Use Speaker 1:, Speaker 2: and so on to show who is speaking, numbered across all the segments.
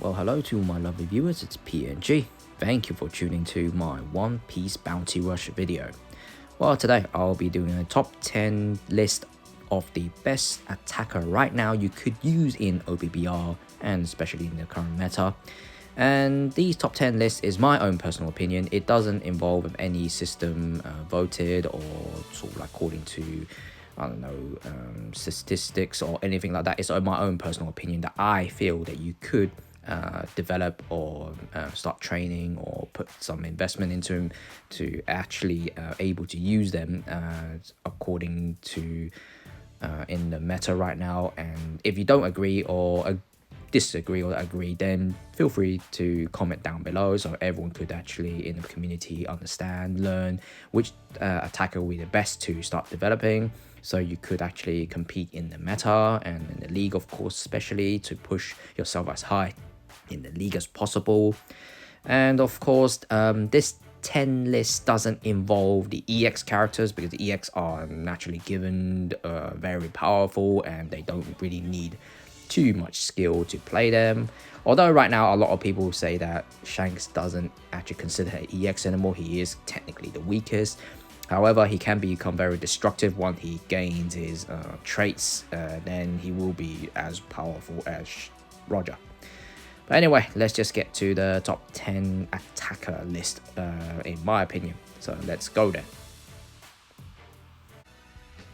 Speaker 1: Well, hello to my lovely viewers, it's PNG. Thank you for tuning to my One Piece Bounty Rush video. Well, today I'll be doing a top 10 list of the best attacker right now you could use in Opbr and especially in the current meta. And these top 10 lists is my own personal opinion. It doesn't involve any system voted or sort of like according to I don't know, statistics or anything like that. It's my own personal opinion that I feel that you could develop or start training or put some investment into them to actually able to use them according to in the meta right now. And if you don't agree or disagree or agree, then feel free to comment down below so everyone could actually in the community understand, learn which attacker will be the best to start developing, so you could actually compete in the meta and in the league, of course, especially to push yourself as high in the league as possible. And of course, this 10 list doesn't involve the EX characters because the EX are naturally given very powerful and they don't really need too much skill to play them. Although right now a lot of people say that Shanks doesn't actually consider an EX anymore. He is technically the weakest. However, he can become very destructive once he gains his traits. Then he will be as powerful as Roger. But anyway, let's just get to the top 10 attacker list in my opinion. So let's go there.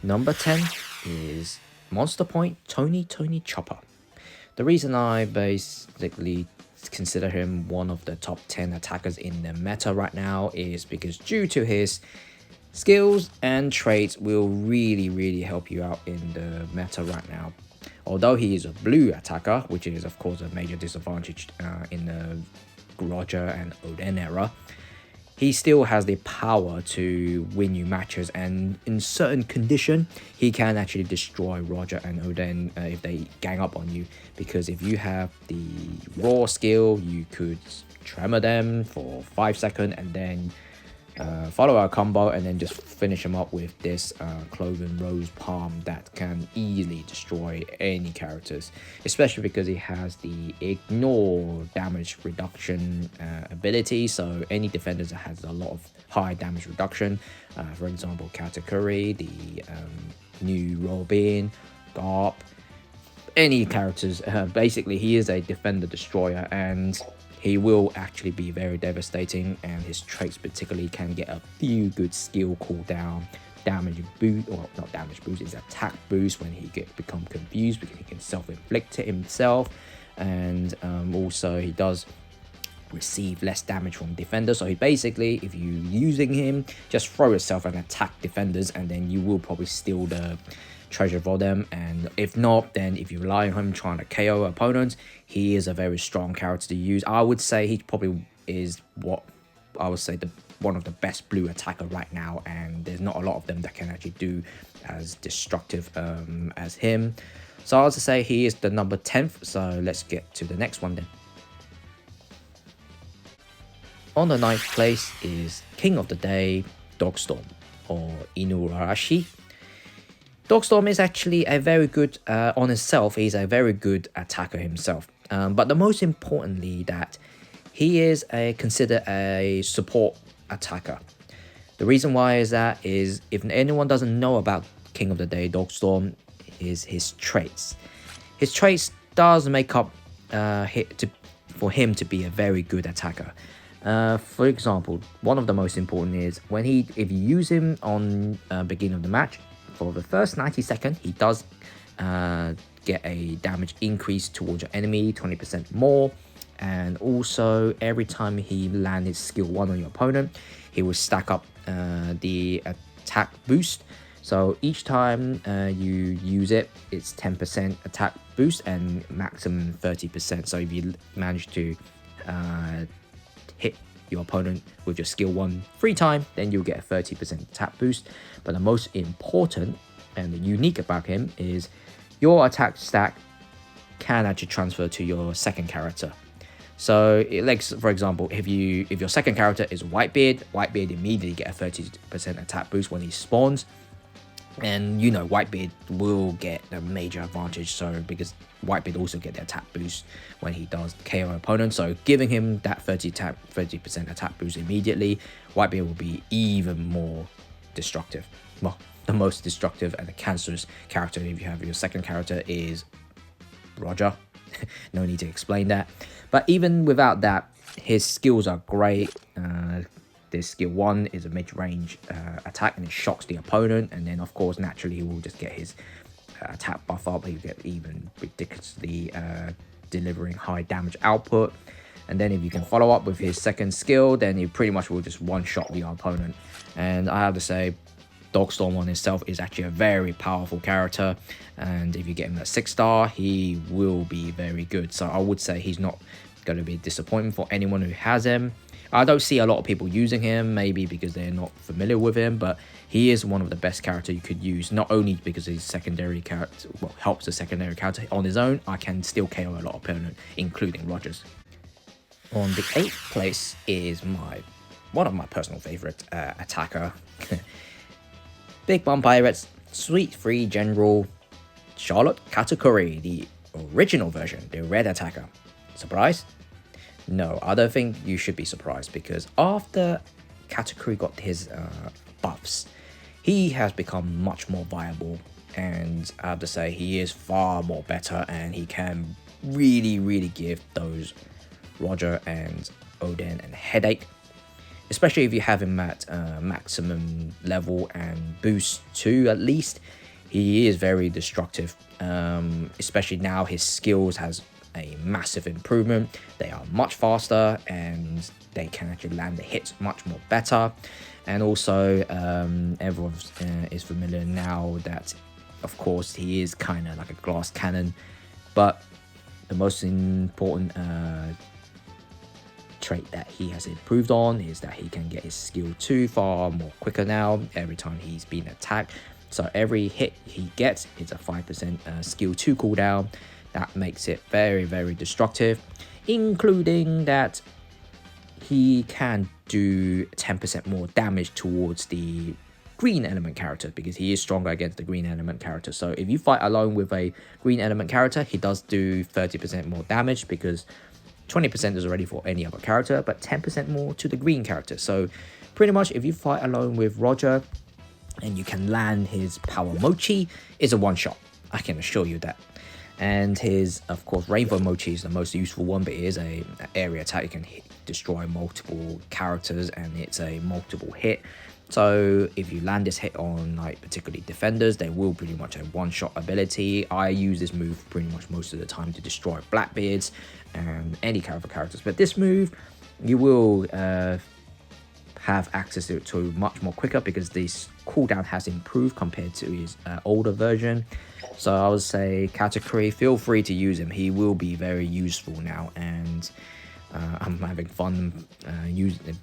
Speaker 1: Number 10 is Monster Point Tony Chopper. The reason I basically consider him one of the top 10 attackers in the meta right now is because due to his skills and traits will really help you out in the meta right now. Although he is a blue attacker, which is of course a major disadvantage in the Roger and Oden era, he still has the power to win you matches, and in certain condition he can actually destroy Roger and Oden if they gang up on you, because if you have the raw skill you could tremor them for 5 seconds and then follow our combo and then just finish him up with this Cloven Rose Palm that can easily destroy any characters, especially because he has the ignore damage reduction ability. So any defenders that has a lot of high damage reduction, for example Katakuri, the new Robin, Garp, any characters, basically he is a defender destroyer and he will actually be very devastating, and his traits particularly can get a few good skill cooldown, damage boost, or not damage boost, it's attack boost when he become confused because he can self-inflict it himself, and also he does receive less damage from defenders. So he basically, if you using him, just throw yourself and attack defenders and then you will probably steal the treasure for them. And if not, then if you rely on him trying to KO opponents, he is a very strong character to use. I would say he probably is what I would say one of the best blue attacker right now, and there's not a lot of them that can actually do as destructive as him. So I would say he is the number 10th. So let's get to the next one then. On the 9th place is King of the Day Dogstorm, or Inuarashi. Dogstorm is actually a very good, on himself, he's a very good attacker himself. But the most importantly that he is considered a support attacker. The reason why is that is if anyone doesn't know about King of the Day Dogstorm is his traits. His traits does make up for him to be a very good attacker. For example, one of the most important is when if you use him on beginning of the match, for the first 90 seconds, he does get a damage increase towards your enemy, 20% more. And also, every time he lands skill 1 on your opponent, he will stack up the attack boost. So each time you use it, it's 10% attack boost and maximum 30%. So if you manage to hit your opponent with your skill 1 3 times, then you'll get a 30% attack boost. But the most important and the unique about him is your attack stack can actually transfer to your second character. So like for example, if your second character is Whitebeard immediately get a 30% attack boost when he spawns. And you know, Whitebeard will get a major advantage, so because Whitebeard also get the attack boost when he does KO opponent, so giving him that 30% attack boost immediately, Whitebeard will be even more destructive. Well, the most destructive and the cancerous character if you have your second character is Roger. No need to explain that. But even without that, his skills are great. This skill 1 is a mid-range attack and it shocks the opponent, and then of course naturally he will just get his attack buff up. He'll get even ridiculously delivering high damage output. And then if you can follow up with his second skill, then he pretty much will just one-shot the opponent. And I have to say, Dogstorm on itself is actually a very powerful character, and if you get him at 6-star, he will be very good. So I would say he's not going to be a disappointment for anyone who has him. I don't see a lot of people using him, maybe because they're not familiar with him, but he is one of the best characters you could use, not only because his secondary character, well, helps the secondary character on his own. I can still KO a lot of opponents, including Rogers. On the 8th place is one of my personal favorite attacker, Big Bomb Pirates, Sweet Free General, Charlotte Katakuri, the original version, the red attacker. Surprise? No, I don't think you should be surprised, because after Katakuri got his buffs, he has become much more viable, and I have to say he is far more better, and he can really give those Roger and Oden and headache, especially if you have him at maximum level and boost 2 at least. He is very destructive, especially now his skills has a massive improvement. They are much faster and they can actually land the hits much more better. And also everyone is familiar now that of course he is kind of like a glass cannon, but the most important trait that he has improved on is that he can get his skill 2 far more quicker now every time he's been attacked. So every hit he gets is a 5% skill 2 cooldown. That makes it very destructive, including that he can do 10% more damage towards the green element character, because he is stronger against the green element character. So if you fight alone with a green element character, he does do 30% more damage, because 20% is already for any other character, but 10% more to the green character. So pretty much if you fight alone with Roger and you can land his power mochi, it's a one-shot, I can assure you that. And his, of course, Rainbow Mochi is the most useful one, but it is a area attack. You can destroy multiple characters and it's a multiple hit. So if you land this hit on like particularly defenders, they will pretty much a one-shot ability. I use this move pretty much most of the time to destroy Blackbeards and any characters. But this move, you will have access to it much more quicker, because this cooldown has improved compared to his older version. So I would say Katakuri, feel free to use him. He will be very useful now, and I'm having fun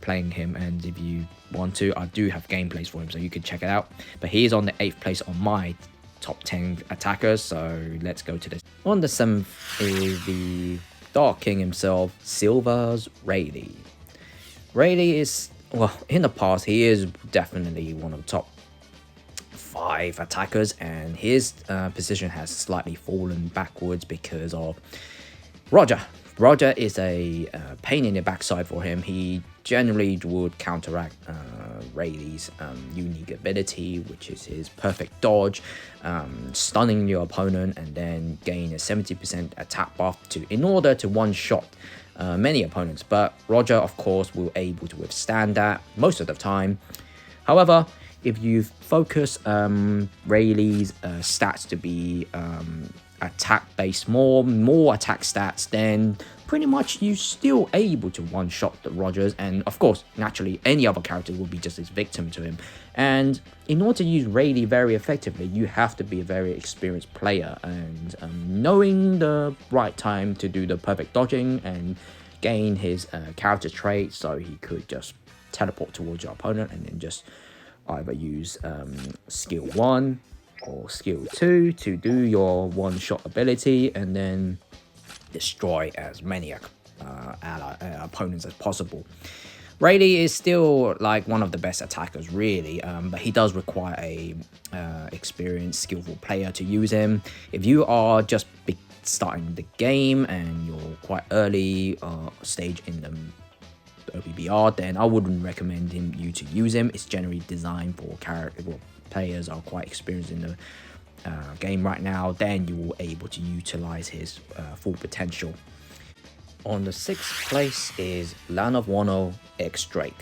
Speaker 1: playing him. And if you want to, I do have gameplays for him, so you can check it out. But he is on the 8th place on my top 10 attackers, so let's go to this. On the 7th is the Dark King himself, Silver's Rayleigh. Rayleigh is, well, in the past, he is definitely one of the top 5 attackers, and his position has slightly fallen backwards because of Roger. Roger is a pain in the backside for him. He generally would counteract Rayleigh's unique ability, which is his perfect dodge, stunning your opponent, and then gain a 70% attack buff in order to one-shot many opponents. But Roger, of course, will able to withstand that most of the time. However, if you focus Rayleigh's stats to be attack-based, more attack stats, then pretty much you still able to one-shot the Rogers. And of course, naturally, any other character will be just as victim to him. And in order to use Rayleigh very effectively, you have to be a very experienced player, and knowing the right time to do the perfect dodging and gain his character trait, so he could just teleport towards your opponent and then just either use skill 1 or skill 2 to do your one-shot ability, and then destroy as many opponents as possible. Rayleigh is still like one of the best attackers, really, but he does require a experienced, skillful player to use him. If you are just starting the game and you're quite early stage in the Opbr, then I wouldn't recommend you to use him. It's generally designed for players are quite experienced in the game right now. Then you will able to utilize his full potential. On the 6th place is Land of Wano Xray.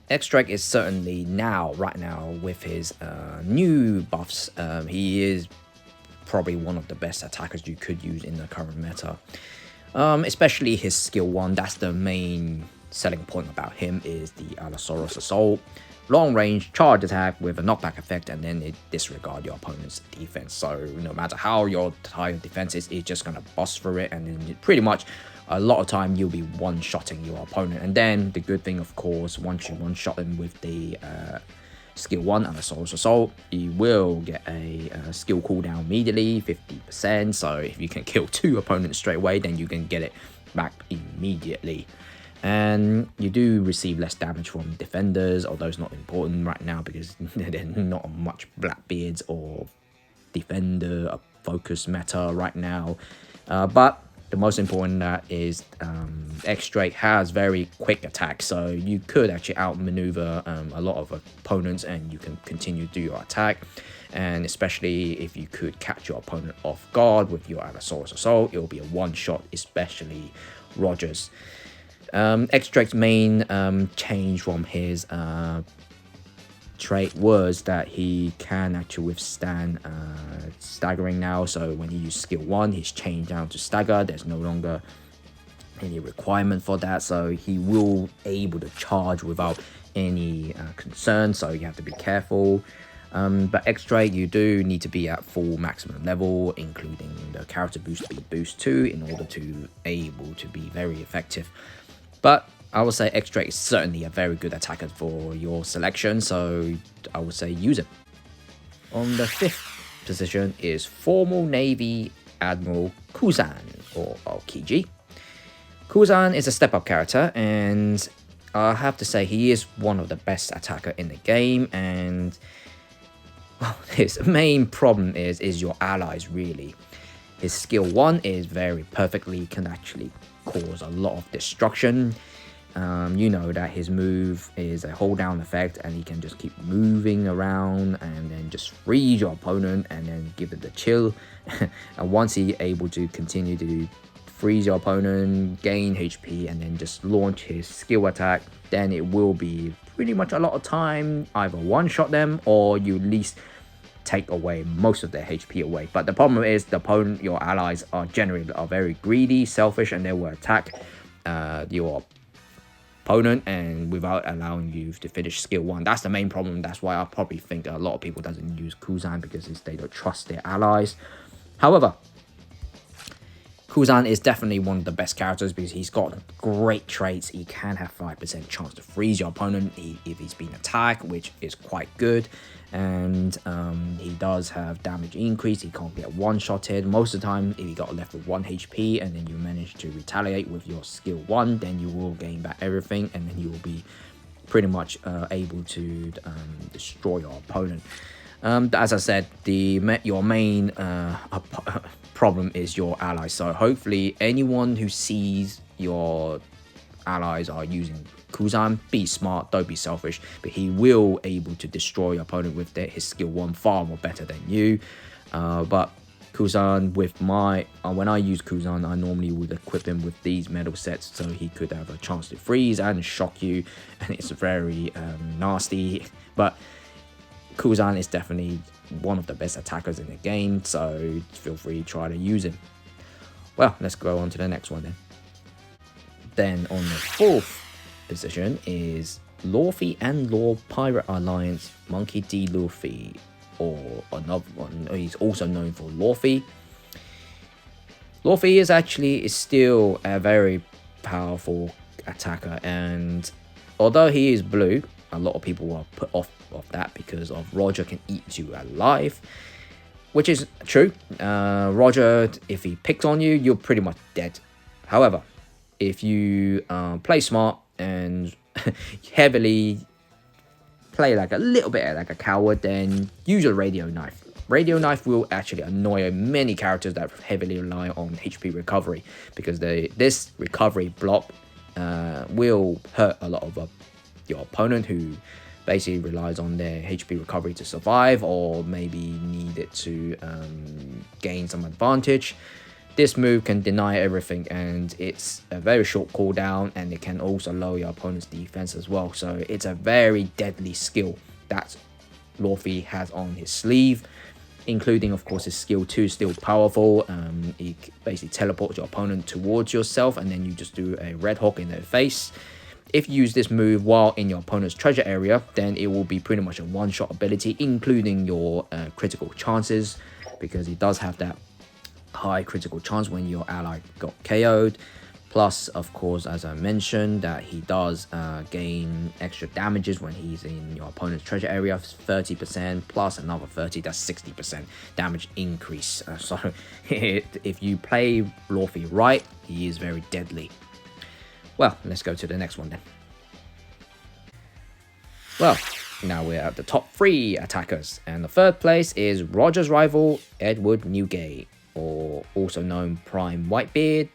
Speaker 1: Xray is certainly right now with his new buffs, he is probably one of the best attackers you could use in the current meta. Especially his skill 1, that's the main selling point about him, is the Allosaurus Assault. Long range charge attack with a knockback effect, and then it disregard your opponent's defense. So no matter how your high defense is, it's just gonna bust through it, and then pretty much a lot of time you'll be one-shotting your opponent. And then the good thing, of course, once you one-shot him with the skill 1 and Allosaurus Assault, you will get a skill cooldown immediately, 50%. So if you can kill 2 opponents straight away, then you can get it back immediately. And you do receive less damage from defenders, although it's not important right now because there's not much Blackbeards or defender focus meta right now. But the most important is Xray has very quick attack, so you could actually outmaneuver a lot of opponents, and you can continue to do your attack. And especially if you could catch your opponent off guard with your Allosaurus Assault, it will be a one-shot, especially Roger's. Xray's main change from his trait was that he can actually withstand staggering now. So when you use skill 1, he's changed down to stagger. There's no longer any requirement for that, so he will able to charge without any concern, so you have to be careful. But Xray, you do need to be at full maximum level, including the character boost speed boost 2, in order to able to be very effective. But I would say Xray is certainly a very good attacker for your selection, so I would say use it. On the 5th position is Formal Navy Admiral Kuzan, or Kiji. Kuzan is a step-up character, and I have to say he is one of the best attacker in the game, and well, his main problem is your allies, really. His skill 1 is very perfectly, can actually cause a lot of destruction. You know that his move is a hold down effect, and he can just keep moving around and then just freeze your opponent and then give it the chill. And once he able to continue to freeze your opponent, gain HP, and then just launch his skill attack, then it will be pretty much a lot of time either one shot them or you at least take away most of their HP away. But the problem is the opponent, your allies are generally very greedy, selfish, and they will attack your opponent and without allowing you to finish skill 1. That's the main problem. That's why I probably think a lot of people doesn't use Kuzan, because they don't trust their allies. However, Kuzan is definitely one of the best characters because he's got great traits. He can have 5% chance to freeze your opponent if he's been attacked, which is quite good. And he does have damage increase. He can't get one-shotted. Most of the time, if you got left with 1 HP and then you manage to retaliate with your skill 1, then you will gain back everything, and then you will be pretty much able to destroy your opponent. As I said, your main problem is your allies. So hopefully anyone who sees your allies are using Kuzan, be smart, don't be selfish, but he will able to destroy your opponent with his skill 1 far more better than you. But Kuzan, with when I use Kuzan, I normally would equip him with these metal sets so he could have a chance to freeze and shock you, and it's very nasty. But Kuzan is definitely one of the best attackers in the game, so feel free to try to use him. Well, let's go on to the next one then. Then on the 4th position is Luffy and Law Pirate Alliance Monkey D. Luffy, or another one, he's also known for Luffy. Luffy is still a very powerful attacker, and although he is blue, a lot of people are put off of that because of Roger can eat you alive, which is true. Roger, if he picks on you, you're pretty much dead. However, if you play smart and heavily play like a little bit like a coward, then use your radio knife. Radio knife will actually annoy many characters that heavily rely on HP recovery, because this recovery block will hurt a lot of your opponent who basically relies on their HP recovery to survive, or maybe need it to gain some advantage. This move can deny everything, and it's a very short cooldown, and it can also lower your opponent's defense as well. So it's a very deadly skill that Luffy has on his sleeve, including of course his skill 2 is still powerful. It basically teleports your opponent towards yourself, and then you just do a red hook in their face. If you use this move while in your opponent's treasure area, then it will be pretty much a one-shot ability, including your critical chances, because it does have that high critical chance when your ally got KO'd. Plus, of course, as I mentioned, that he does gain extra damages when he's in your opponent's treasure area, 30% plus another 30, that's 60% damage increase. So if you play Luffy right, he is very deadly. Well, let's go to the next one then. Well, now we're at the top 3 attackers, and the third place is Roger's rival, Edward Newgate, or also known Prime Whitebeard.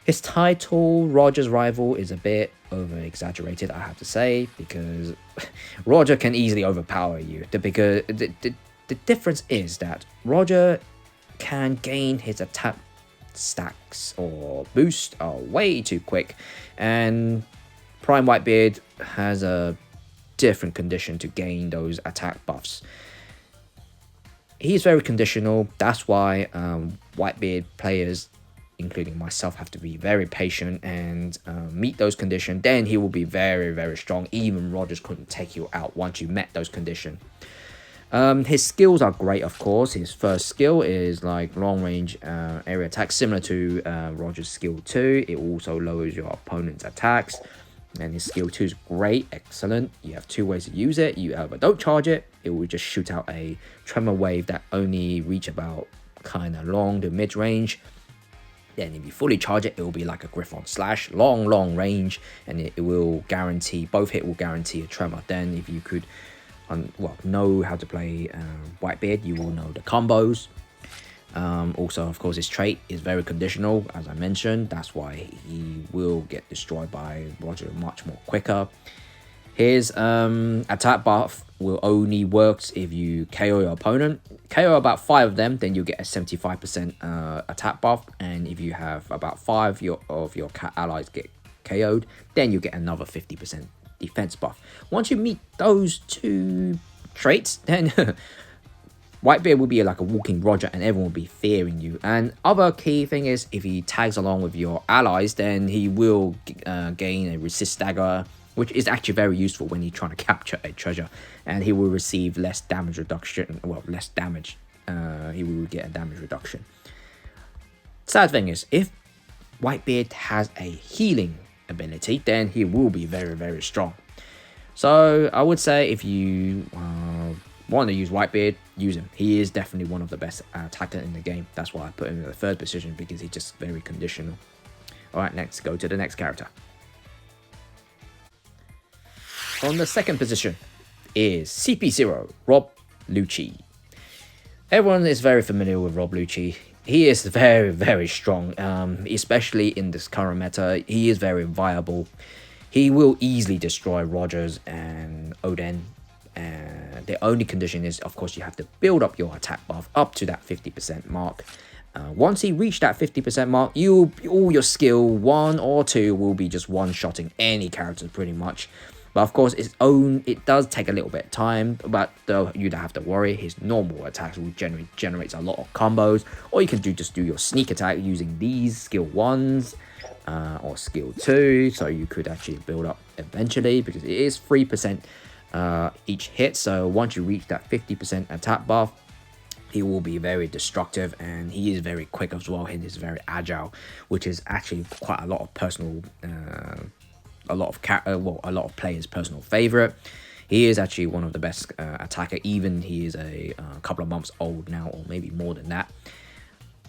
Speaker 1: His title, Roger's rival, is a bit over-exaggerated, I have to say, because Roger can easily overpower you. The difference is that Roger can gain his attack stacks or boost are way too quick, and Prime Whitebeard has a different condition to gain those attack buffs. He's very conditional. That's why Whitebeard players, including myself, have to be very patient and meet those conditions. Then he will be very, very strong. Even Rogers couldn't take you out once you met those conditions. His skills are great, of course. His first skill is like long range area attack, similar to Roger's skill 2. It also lowers your opponent's attacks, and his skill 2 is great, excellent. You have 2 ways to use it. You either don't charge it, it will just shoot out a tremor wave that only reach about kind of long to mid range. Then if you fully charge it, it will be like a Griffon Slash, long range, and it will guarantee, both hit will guarantee a tremor. Then if you could know how to play Whitebeard, you will know the combos. Also, of course, his trait is very conditional, as I mentioned. That's why he will get destroyed by Roger much more quicker. His attack buff will only work if you KO your opponent. KO about 5 of them, then you get a 75% attack buff. And if you have about 5 of your allies get KO'd, then you get another 50% defense buff. Once you meet those 2 traits, then Whitebeard will be like a walking Roger, and everyone will be fearing you. And other key thing is, if he tags along with your allies, then he will gain a resist dagger, which is actually very useful when you're trying to capture a treasure, and he will receive less damage reduction. Well, less damage. He will get a damage reduction. Sad thing is, if Whitebeard has a healing ability, then he will be very, very strong. So I would say if you want to use Whitebeard, use him. He is definitely one of the best attackers in the game. That's why I put him in the 3rd position, because he's just very conditional. Alright, next, go to the next character. On the 2nd position is CP0, Rob Lucci. Everyone is very familiar with Rob Lucci. He is very, very strong, especially in this current meta. He is very viable. He will easily destroy Rogers and Oden. And the only condition is, of course, you have to build up your attack buff up to that 50% mark. Once he reached that 50% mark, all your skill 1 or 2 will be just one-shotting any character pretty much. But of course, it does take a little bit of time, but you don't have to worry. His normal attacks will generates a lot of combos, or you can just do your sneak attack using these skill 1s or skill 2, so you could actually build up eventually, because it is 3% each hit. So once you reach that 50% attack buff, he will be very destructive, and he is very quick as well. He is very agile, which is actually quite a lot of personal. A lot of players' personal favorite. He is actually one of the best attacker. Even he is a couple of months old now, or maybe more than that.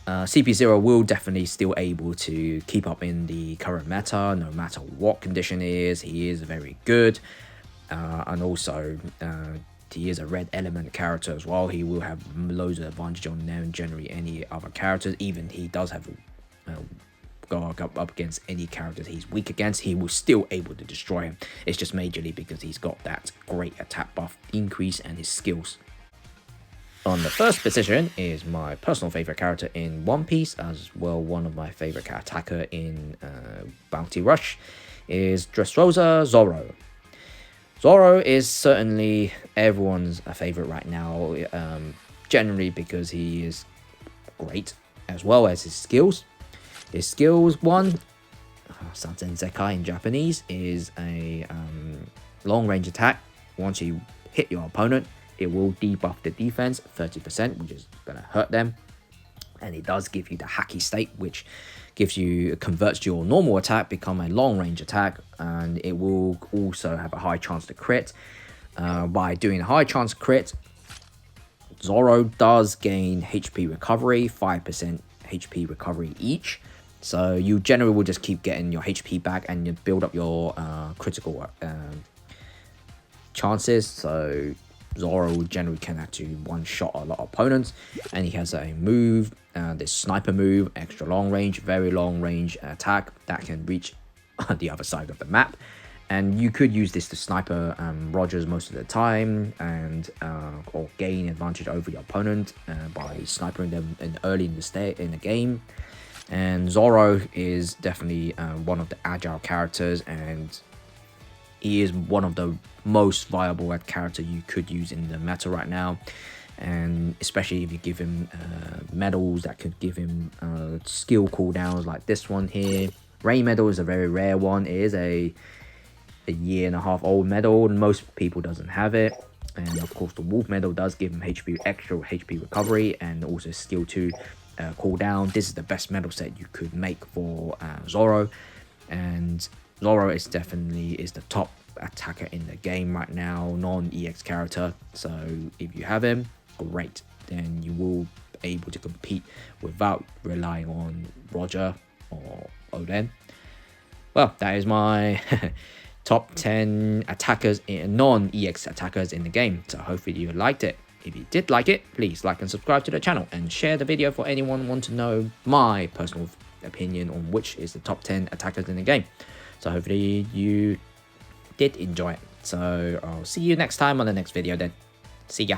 Speaker 1: CP0 will definitely still able to keep up in the current meta, no matter what condition it is. He is very good, and also he is a red element character as well. He will have loads of advantage on them generally any other characters. Even he does have go up against any characters he's weak against, he will still able to destroy him. It's just majorly because he's got that great attack buff increase and his skills. On the first position is my personal favorite character in One Piece, as well one of my favorite attacker in Bounty Rush, is Dressrosa Zorro. Zorro is certainly everyone's favorite right now, generally because he is great, as well as his skills. His skills, one, Santen Zekai in Japanese, is a long range attack. Once you hit your opponent, it will debuff the defense 30%, which is going to hurt them. And it does give you the hacky state, which converts your normal attack become a long range attack, and it will also have a high chance to crit. By doing a high chance crit, Zorro does gain HP recovery, 5% HP recovery each. So you generally will just keep getting your HP back and you build up your critical chances. So Zorro generally can actually one-shot a lot of opponents, and he has a move, this sniper move, extra long range, very long range attack that can reach the other side of the map. And you could use this to sniper Rogers most of the time, and or gain advantage over your opponent by snipering them early in the game. And Zorro is definitely one of the agile characters, and he is one of the most viable character you could use in the meta right now. And especially if you give him medals that could give him skill cooldowns like this one here. Rain medal is a very rare one. It is a year-and-a-half old medal, and most people doesn't have it. And of course the wolf medal does give him extra HP recovery and also skill 2 cooldown. This is the best medal set you could make for Zorro, and Zorro is definitely the top attacker in the game right now, non-EX character. So if you have him, great, then you will be able to compete without relying on Roger or Oden. Well, that is my top 10 attackers, non-EX attackers in the game. So hopefully you liked it. If you did like it, please like and subscribe to the channel and share the video for anyone want to know my personal opinion on which is the top 10 attackers in the game. So hopefully you did enjoy it. So I'll see you next time on the next video then. See ya.